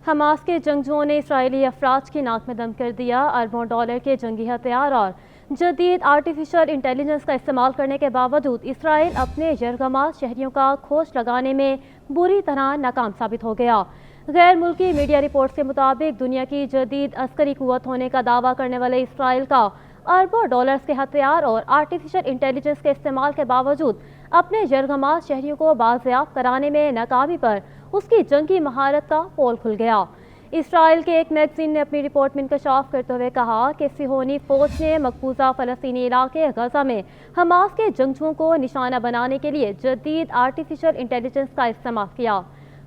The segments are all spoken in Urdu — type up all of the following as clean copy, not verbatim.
حماس کے جنگجوؤں نے اسرائیلی افواج کی ناک میں دم کر دیا۔ اربوں ڈالر کے جنگی ہتھیار اور جدید آرٹیفیشل انٹیلیجنس کا استعمال کرنے کے باوجود اسرائیل اپنے یرغمال شہریوں کا کھوج لگانے میں بری طرح ناکام ثابت ہو گیا۔ غیر ملکی میڈیا رپورٹس کے مطابق دنیا کی جدید عسکری قوت ہونے کا دعویٰ کرنے والے اسرائیل کا اربوں ڈالرز کے ہتھیار اور آرٹیفیشل انٹیلیجنس کے استعمال کے باوجود اپنے یرغمال شہریوں کو بازیاب کرانے میں ناکامی پر اس کی جنگی مہارت کا پول کھل گیا۔ اسرائیل کے ایک میگزین نے اپنی رپورٹ میں انکشاف کرتے ہوئے کہا کہ صہیونی فوج نے مقبوضہ فلسطینی علاقے غزہ میں حماس کے جنگجوؤں کو نشانہ بنانے کے لیے جدید آرٹیفیشل انٹیلیجنس کا استعمال کیا۔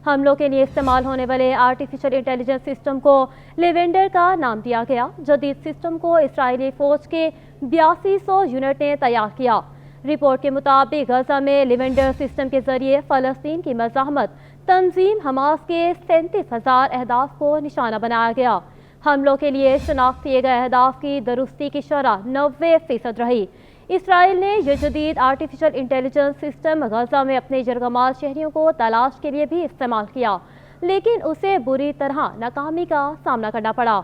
حملوں کے لیے استعمال ہونے والے آرٹیفیشل انٹیلیجنس سسٹم کو لیونڈر کا نام دیا گیا۔ جدید سسٹم کو اسرائیلی فوج کے 8200 یونٹ نے تیار کیا۔ رپورٹ کے مطابق غزہ میں لیونڈر سسٹم کے ذریعے فلسطین کی مزاحمت تنظیم حماس کے 37,000 اہداف کو نشانہ بنایا گیا۔ حملوں کے لیے شناخت کیے گئے اہداف کی درستی کی شرح 90% رہی۔ اسرائیل نے یہ جدید آرٹیفیشل انٹیلیجنس سسٹم غزہ میں اپنے یرغمال شہریوں کو تلاش کے لیے بھی استعمال کیا، لیکن اسے بری طرح ناکامی کا سامنا کرنا پڑا۔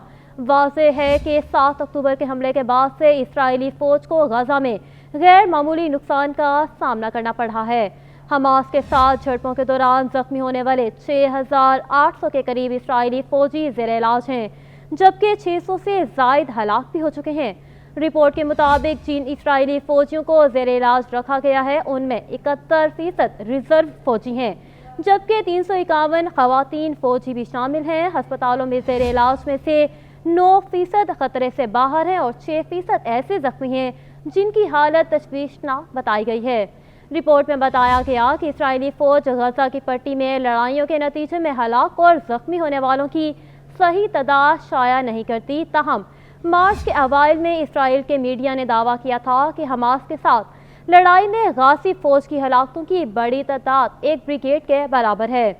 واضح ہے کہ 7 اکتوبر کے حملے کے بعد سے اسرائیلی فوج کو غزہ میں غیر معمولی نقصان کا سامنا کرنا پڑا ہے۔ حماس کے ساتھ جھڑپوں کے دوران زخمی ہونے والے 6,800 کے قریب اسرائیلی فوجی زیر علاج ہیں، جبکہ 600 سے زائد ہلاک بھی ہو چکے ہیں۔ رپورٹ کے مطابق جن اسرائیلی فوجیوں کو زیر علاج رکھا گیا ہے ان میں 71% ریزرو فوجی ہیں، جبکہ 351 خواتین فوجی بھی شامل ہیں۔ ہسپتالوں میں زیر علاج میں سے 9% خطرے سے باہر ہیں اور 6% ایسے زخمی ہیں جن کی حالت تشویشناک بتائی گئی ہے۔ رپورٹ میں بتایا گیا کہ اسرائیلی فوج غزہ کی پٹی میں لڑائیوں کے نتیجے میں ہلاک اور زخمی ہونے والوں کی صحیح تعداد شائع نہیں کرتی، تاہم مارچ کے اوائل میں اسرائیل کے میڈیا نے دعویٰ کیا تھا کہ حماس کے ساتھ لڑائی میں غاصب فوج کی ہلاکتوں کی بڑی تعداد ایک بریگیڈ کے برابر ہے۔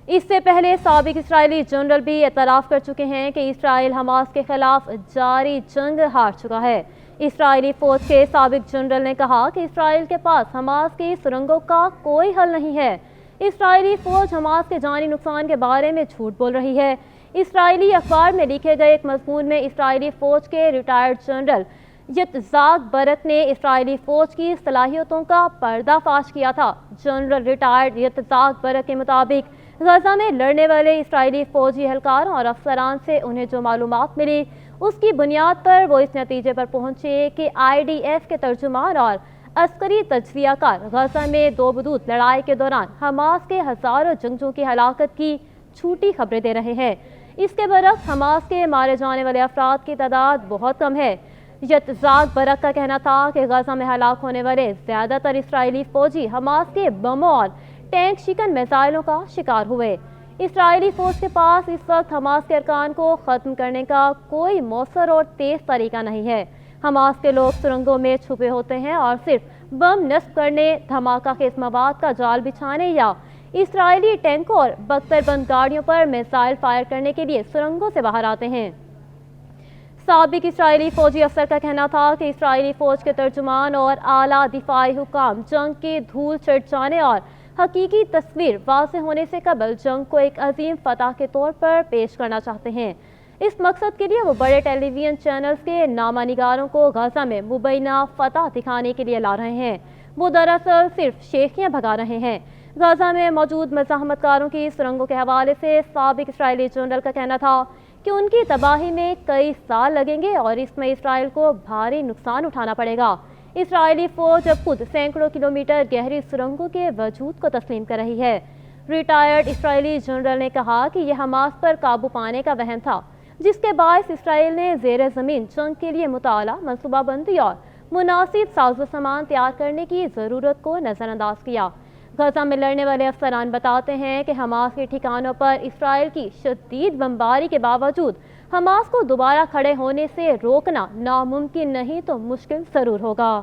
اس سے پہلے سابق اسرائیلی جنرل بھی اعتراف کر چکے ہیں کہ اسرائیل حماس کے خلاف جاری جنگ ہار چکا ہے۔ اسرائیلی فوج کے سابق جنرل نے کہا کہ اسرائیل کے پاس حماس کی سرنگوں کا کوئی حل نہیں ہے۔ اسرائیلی فوج حماس کے جانی نقصان کے بارے میں جھوٹ بول رہی ہے۔ اسرائیلی اخبار میں لکھے گئے ایک مضمون میں اسرائیلی فوج کے ریٹائرڈ جنرل یتزاک برک نے اسرائیلی فوج کی صلاحیتوں کا پردہ فاش کیا تھا۔ جنرل ریٹائرڈ یتزاک برک کے مطابق غزہ میں لڑنے والے اسرائیلی فوجی اہلکاروں اور افسران سے انہیں جو معلومات ملی اس کی بنیاد پر وہ اس نتیجے پر پہنچے کہ IDF کے ترجمان اور عسکری تجزیہ کار غزہ میں دو بدود لڑائی کے دوران حماس کے ہزاروں جنگجوؤں کی ہلاکت کی جھوٹی خبریں دے رہے ہیں۔ اس کے برعکس حماس کے مارے جانے والے افراد کی تعداد بہت کم ہے۔ یتزاک برک کا کہنا تھا کہ غزہ میں ہلاک ہونے والے زیادہ تر اسرائیلی فوجی حماس کے بموں اور ٹینک شکن میزائلوں کا شکار ہوئے۔ اسرائیلی فوج کے پاس اس وقت حماس کے ارکان کو ختم کرنے کا کوئی مؤثر اور تیز طریقہ نہیں ہے۔ حماس کے لوگ سرنگوں میں چھپے ہوتے ہیں اور صرف بم نصب کرنے، دھماکہ خیز مواد کا جال بچھانے یا اسرائیلی ٹینکوں اور بختر بند گاڑیوں پر میزائل فائر کرنے کے لیے سرنگوں سے باہر آتے ہیں۔ سابق اسرائیلی فوجی افسر کا کہنا تھا کہ اسرائیلی فوج کے ترجمان اور اعلیٰ دفاعی حکام جنگ کی دھول چٹ جانے اور حقیقی تصویر واضح ہونے سے قبل جنگ کو ایک عظیم فتح کے طور پر پیش کرنا چاہتے ہیں۔ اس مقصد کے لیے وہ بڑے ٹیلی ویژن چینلز کے نامہ نگاروں کو غزہ میں مبینہ فتح دکھانے کے لیے لا رہے ہیں۔ وہ دراصل صرف شیخیاں بھگا رہے ہیں۔ غزہ میں موجود مزاحمت کاروں کی سرنگوں کے حوالے سے سابق اسرائیلی جنرل کا کہنا تھا کہ ان کی تباہی میں کئی سال لگیں گے اور اس میں اسرائیل کو بھاری نقصان اٹھانا پڑے گا۔ اسرائیلی فوج اب خود سینکڑوں کلومیٹر گہری سرنگوں کے وجود کو تسلیم کر رہی ہے۔ ریٹائرڈ اسرائیلی جنرل نے کہا کہ یہ حماس پر قابو پانے کا وہم تھا، جس کے باعث اسرائیل نے زیر زمین جنگ کے لیے مطالعہ، منصوبہ بندی اور مناسب ساز و سامان تیار کرنے کی ضرورت کو نظر انداز کیا۔ غزہ میں لڑنے والے افسران بتاتے ہیں کہ حماس کے ٹھکانوں پر اسرائیل کی شدید بمباری کے باوجود حماس کو دوبارہ کھڑے ہونے سے روکنا ناممکن نہیں تو مشکل ضرور ہوگا۔